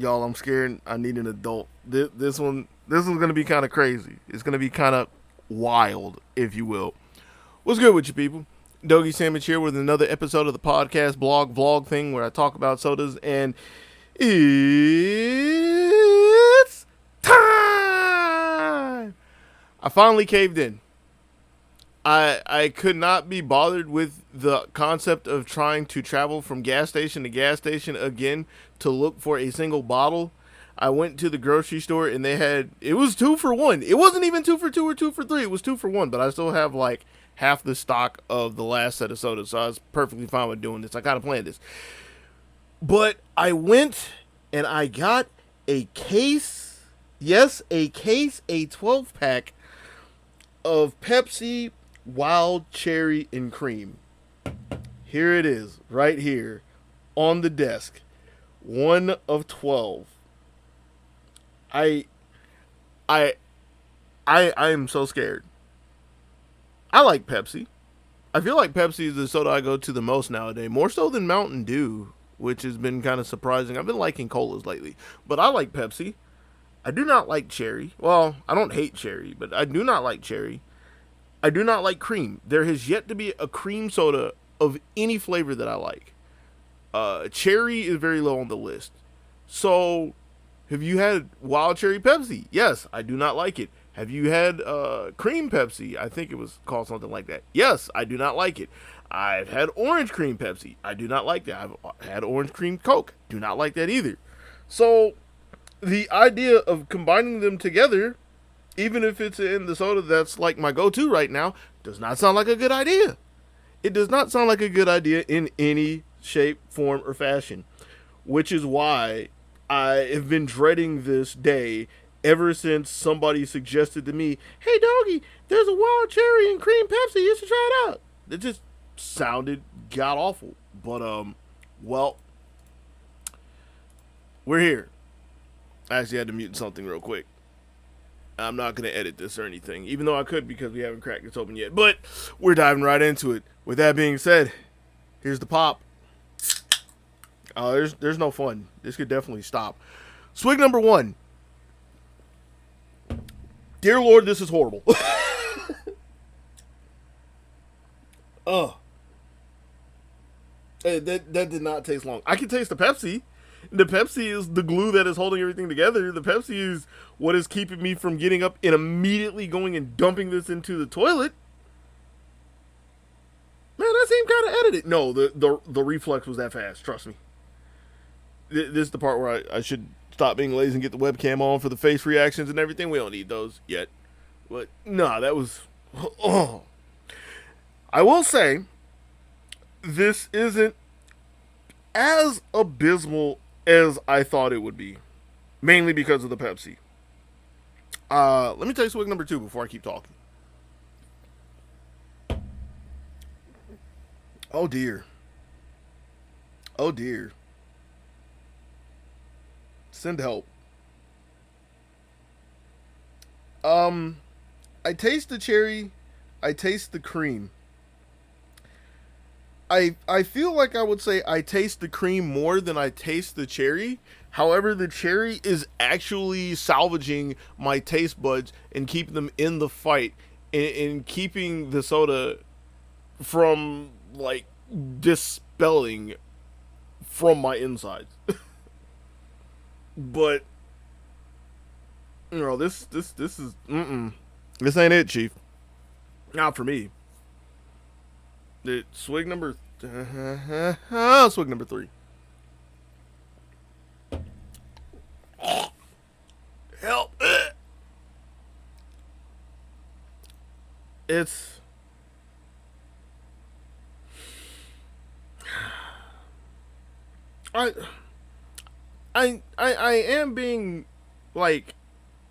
Y'all, I'm scared. I need an adult. This one's gonna be kind of crazy. It's gonna be kind of wild, if you will. What's good with you people? Dogysamich here with another episode of the podcast blog vlog thing where I talk about sodas, and it's time. I finally caved in. I could not be bothered with the concept of trying to travel from gas station to gas station again to look for a single bottle. I went to the grocery store and it was 2 for 1. It wasn't even 2 for 2 or 2 for 3. It was 2 for 1, but I still have like half the stock of the last set of sodas, so I was perfectly fine with doing this. I kind of planned this. But I went and I got a case, yes, a 12 pack of Pepsi Wild Cherry and Cream. Here it is, right here on the desk. One of 12. I am so scared. I like Pepsi. I feel like Pepsi is the soda I go to the most nowadays, more so than Mountain Dew, which has been kind of surprising. I've been liking colas lately, but I like Pepsi. I do not like cherry. Well, I don't hate cherry, but I do not like cherry. I do not like cream. There has yet to be a cream soda of any flavor that I like. Cherry is very low on the list. So, have you had Wild Cherry Pepsi? Yes, I do not like it. Have you had Cream Pepsi? I think it was called something like that. Yes, I do not like it. I've had Orange Cream Pepsi. I do not like that. I've had Orange Cream Coke. Do not like that either. So, the idea of combining them together, even if it's in the soda that's like my go-to right now, does not sound like a good idea. It does not sound like a good idea in any shape, form, or fashion. Which is why I have been dreading this day ever since somebody suggested to me, hey doggy, there's a Wild Cherry and Cream Pepsi, you should try it out. It just sounded god awful. But well, we're here. I actually had to mute something real quick. I'm not going to edit this or anything, even though I could because we haven't cracked this open yet. But we're diving right into it. With that being said, here's the pop. There's no fun. This could definitely stop. Swig number 1. Dear Lord, this is horrible. Ugh. That did not taste long. I can taste the Pepsi. The Pepsi is the glue that is holding everything together. The Pepsi is what is keeping me from getting up and immediately going and dumping this into the toilet. Man, that seemed kind of edited. No, the reflex was that fast. Trust me. This is the part where I should stop being lazy and get the webcam on for the face reactions and everything. We don't need those yet. But, nah, that was... Oh. I will say, this isn't as abysmal as I thought it would be. Mainly because of the Pepsi. Let me tell you swig number 2 before I keep talking. Oh dear. Oh dear. Send help. I taste the cherry. I taste the cream. I feel like I would say I taste the cream more than I taste the cherry. However, the cherry is actually salvaging my taste buds and keeping them in the fight and keeping the soda from, like, dispelling from my insides. But, you know, this is, this ain't it, Chief. Not for me. Swig number 3. Help! It's I am being like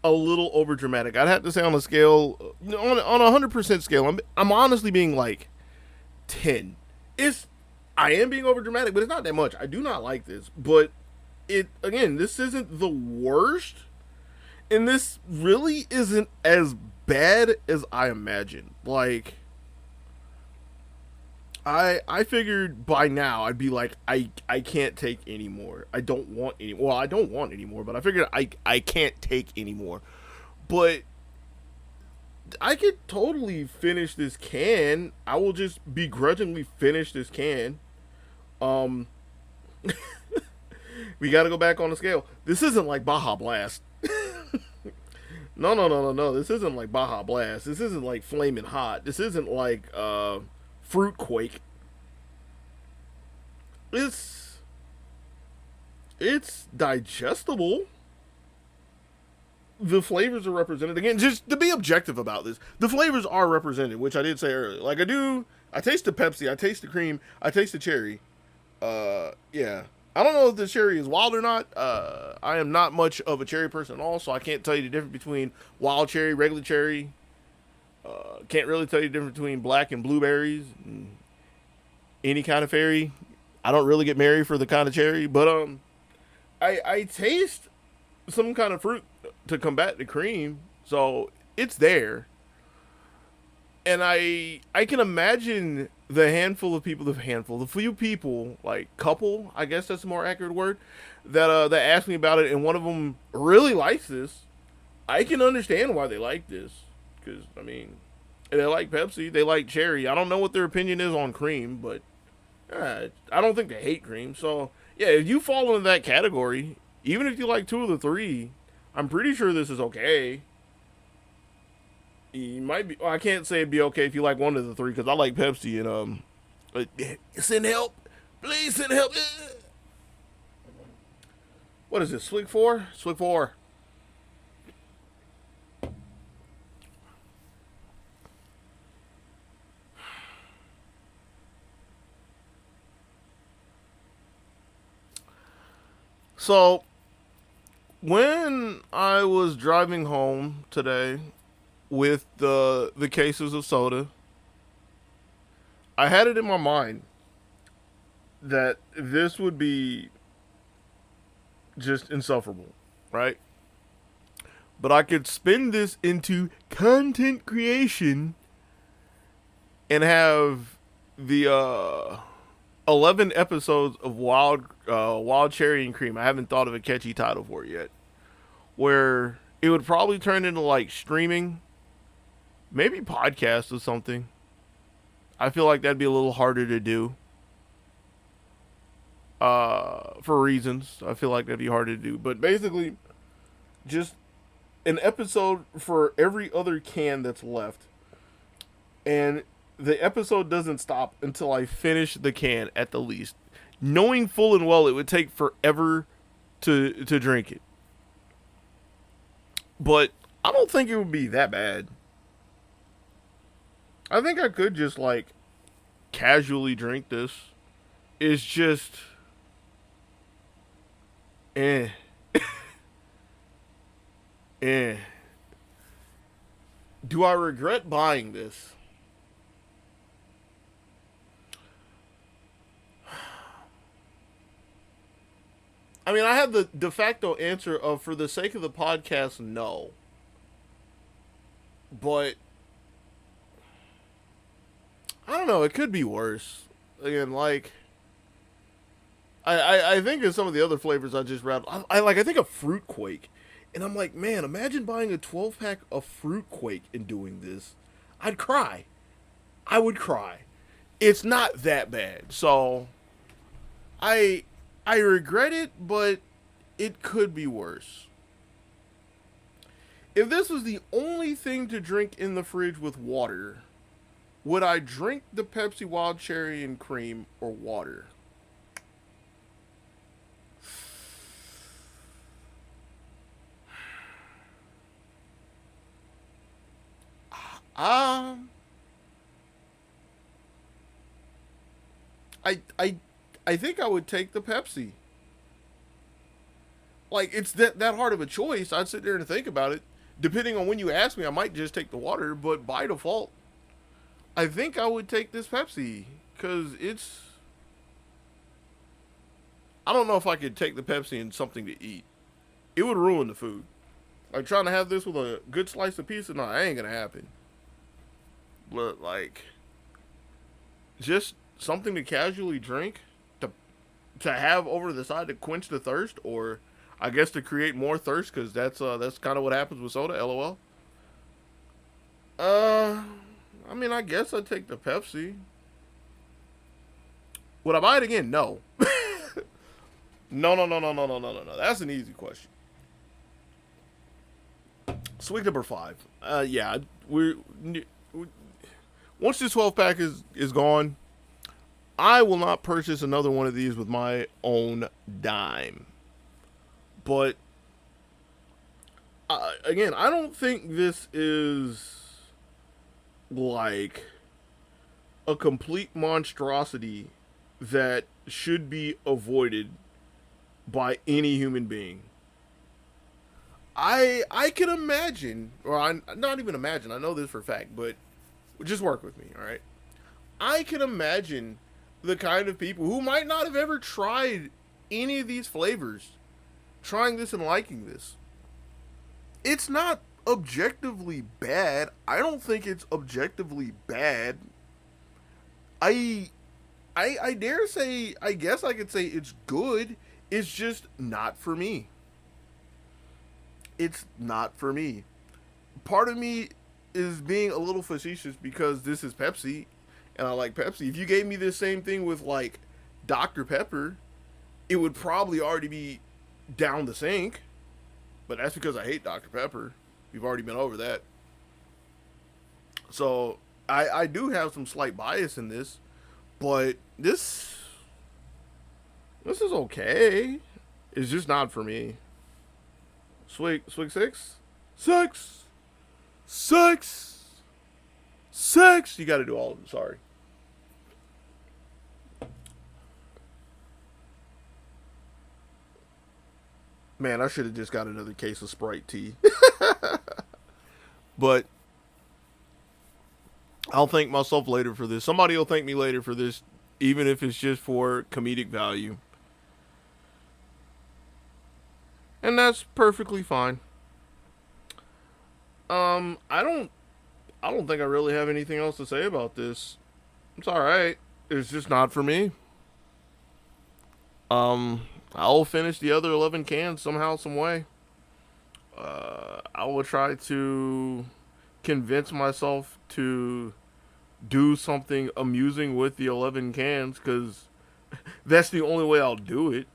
a little over dramatic. I'd have to say on a scale, on a 100% scale, I'm honestly being like 10. I am being over dramatic, but it's not that much. I do not like this, but this isn't the worst, and this really isn't as bad as I imagined. Like, I figured by now I'd be like I can't take anymore. I don't want any. Well, I don't want anymore, but I figured I can't take anymore. But I could totally finish this can. I will just begrudgingly finish this can. Um, we got to go back on the scale. This isn't like Baja Blast. No. This isn't like Baja Blast. This isn't like Flaming Hot. This isn't like Fruit Quake. It's it's digestible. The flavors are represented. Again, just to be objective about this, the flavors are represented, which I did say earlier. Like I taste the Pepsi, I taste the cream, I taste the cherry. Yeah. I don't know if the cherry is wild or not. I am not much of a cherry person at all, so I can't tell you the difference between wild cherry, regular cherry. Can't really tell you the difference between black and blueberries, and any kind of fairy. I don't really get married for the kind of cherry, but I taste some kind of fruit to combat the cream, so it's there. And I can imagine the few people, like couple, I guess that's a more accurate word, that asked me about it, and one of them really likes this. I can understand why they like this, because I mean, they like Pepsi, they like cherry. I don't know what their opinion is on cream, but I don't think they hate cream. So yeah, if you fall into that category, even if you like two of the three, I'm pretty sure this is okay. You might be. Well, I can't say it'd be okay if you like one of the three because I like Pepsi and send help, please send help. What is this? Swig four? Swig four. So when I was driving home today with the cases of soda, I had it in my mind that this would be just insufferable, right? But I could spin this into content creation and have the 11 episodes of Wild Cherry and Cream. I haven't thought of a catchy title for it yet. Where it would probably turn into like streaming, maybe podcast or something. I feel like that'd be a little harder to do. For reasons. I feel like that'd be harder to do. But basically, just an episode for every other can that's left. And the episode doesn't stop until I finish the can at the least. Knowing full and well it would take forever to drink it. But I don't think it would be that bad. I think I could just like casually drink this. It's just eh. Eh. Do I regret buying this? I mean, I have the de facto answer of for the sake of the podcast, no. But I don't know. It could be worse. Again, like I think of some of the other flavors I just rattled. I think of Fruit Quake, and I'm like, man, imagine buying a 12 pack of Fruit Quake and doing this. I'd cry. I would cry. It's not that bad. So I I regret it, but it could be worse. If this was the only thing to drink in the fridge with water, would I drink the Pepsi Wild Cherry and Cream or water? Um, I I I think I would take the Pepsi. Like it's that hard of a choice. I'd sit there and think about it. Depending on when you ask me, I might just take the water, but by default, I think I would take this Pepsi because it's. I don't know if I could take the Pepsi and something to eat. It would ruin the food. Like trying to have this with a good slice of pizza, no, that ain't gonna happen. But like, just something to casually drink, to have over the side to quench the thirst, or I guess to create more thirst, because that's kind of what happens with soda. LOL. Uh, I mean, I guess I'd take the Pepsi. Would I buy it again? No. No, no, no, no, no, no, no, no, no. That's an easy question. Swig number 5. Yeah, we're once this 12 pack is gone, I will not purchase another one of these with my own dime. But again, I don't think this is like a complete monstrosity that should be avoided by any human being. I can imagine, or I not even imagine. I know this for a fact, but just work with me, all right? I can imagine the kind of people who might not have ever tried any of these flavors trying this and liking this. It's not objectively bad. I don't think it's objectively bad. I I dare say, I guess I could say it's good. It's just not for me. It's not for me. Part of me is being a little facetious because this is Pepsi and I like Pepsi. If you gave me this same thing with like Dr. Pepper, it would probably already be down the sink. But that's because I hate Dr. Pepper. We've already been over that. So I do have some slight bias in this, but this is okay. It's just not for me. Swig 6? 6! 6! 6! You gotta do all of them, sorry. Man, I should have just got another case of Sprite tea. But I'll thank myself later for this. Somebody will thank me later for this, even if it's just for comedic value. And that's perfectly fine. I don't think I really have anything else to say about this. It's alright. It's just not for me. I'll finish the other 11 cans somehow, some way. I will try to convince myself to do something amusing with the 11 cans, because that's the only way I'll do it.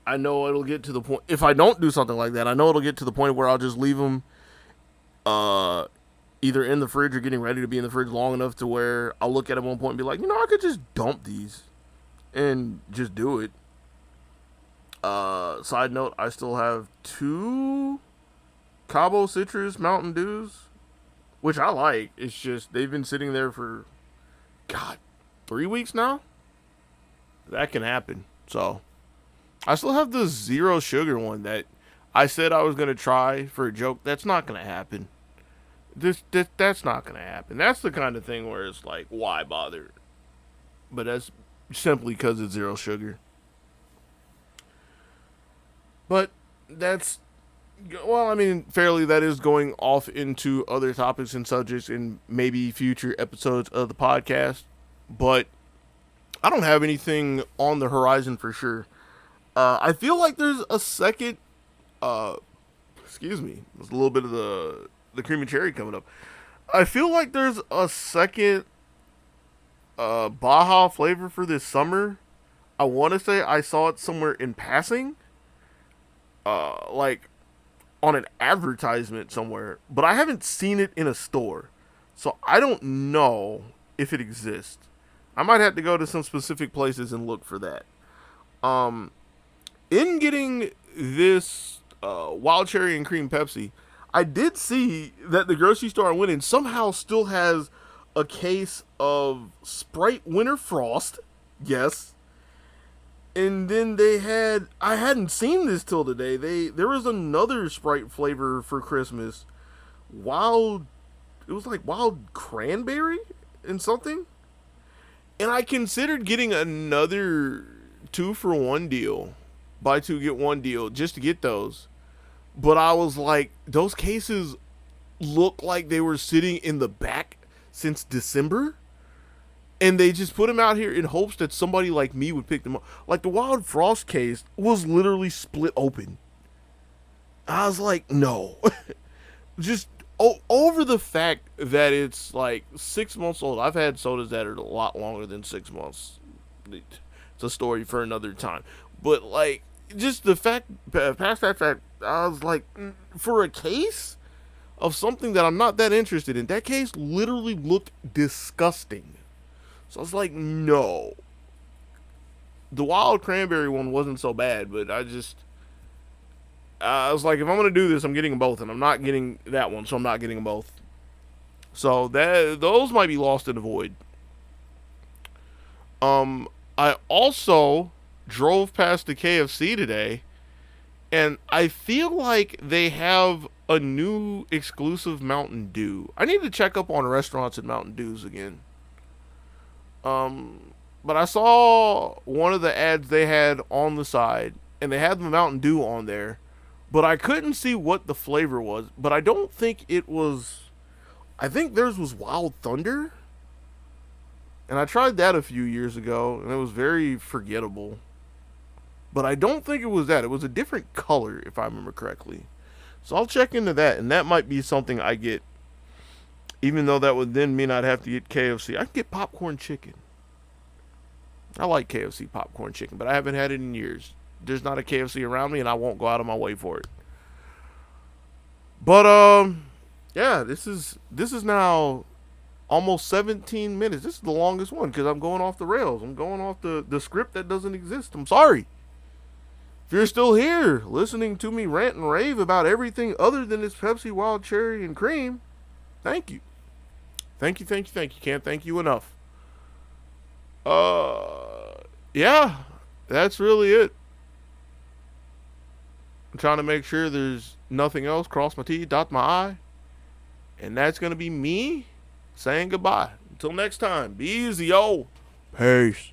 I know it'll get to the point, if I don't do something like that, I know it'll get to the point where I'll just leave them either in the fridge or getting ready to be in the fridge long enough to where I'll look at it at one point and be like, I could just dump these and just do it. Side note, I still have 2 Cabo Citrus Mountain Dews, which I like. It's just they've been sitting there for 3 weeks now. That can happen. So I still have the zero sugar one that I said I was gonna try for a joke. That's not gonna happen. That's not gonna happen. That's the kind of thing where it's like, why bother? But that's simply because it's zero sugar. But that's, well, I mean, fairly, that is going off into other topics and subjects in maybe future episodes of the podcast. But I don't have anything on the horizon for sure. I feel like there's a second, excuse me, there's a little bit of the cream and cherry coming up. I feel like there's a second Baja flavor for this summer. I want to say I saw it somewhere in passing. Like on an advertisement somewhere, but I haven't seen it in a store, so I don't know if it exists. I might have to go to some specific places and look for that. In getting this wild cherry and cream Pepsi, I did see that the grocery store I went in somehow still has a case of Sprite Winter Frost. Yes. And then I hadn't seen this till today. There was another Sprite flavor for Christmas. It was like wild cranberry and something. And I considered getting another 2-for-1 deal. Buy 2, get 1 deal just to get those. But I was like, those cases look like they were sitting in the back since December. And they just put them out here in hopes that somebody like me would pick them up. Like the Wild Frost case was literally split open. I was like, no. Just over the fact that it's like 6 months old. I've had sodas that are a lot longer than 6 months. It's a story for another time. But like, just the fact, past that fact, I was like, for a case of something that I'm not that interested in, that case literally looked disgusting. So I was like, no. The wild cranberry one wasn't so bad, but I was like, if I'm gonna do this, I'm getting them both, and I'm not getting that one, so I'm not getting them both. So those might be lost in the void. I also drove past the KFC today, and I feel like they have a new exclusive Mountain Dew. I need to check up on restaurants and Mountain Dews again. But I saw one of the ads they had on the side, and they had the Mountain Dew on there, but I couldn't see what the flavor was. But I don't think it was. I think theirs was Wild Thunder, and I tried that a few years ago, and it was very forgettable. But I don't think it was that. It was a different color, if I remember correctly. So I'll check into that, and that might be something I get. Even though that would then mean I'd have to get KFC. I can get popcorn chicken. I like KFC popcorn chicken, but I haven't had it in years. There's not a KFC around me, and I won't go out of my way for it. But yeah, this is now almost 17 minutes. This is the longest one because I'm going off the rails. I'm going off the script that doesn't exist. I'm sorry. If you're still here listening to me rant and rave about everything other than this Pepsi Wild Cherry and Cream, thank you. Thank you. Can't thank you enough. Yeah, that's really it. I'm trying to make sure there's nothing else. Cross my T, dot my I. And that's going to be me saying goodbye. Until next time, be easy, yo. Peace.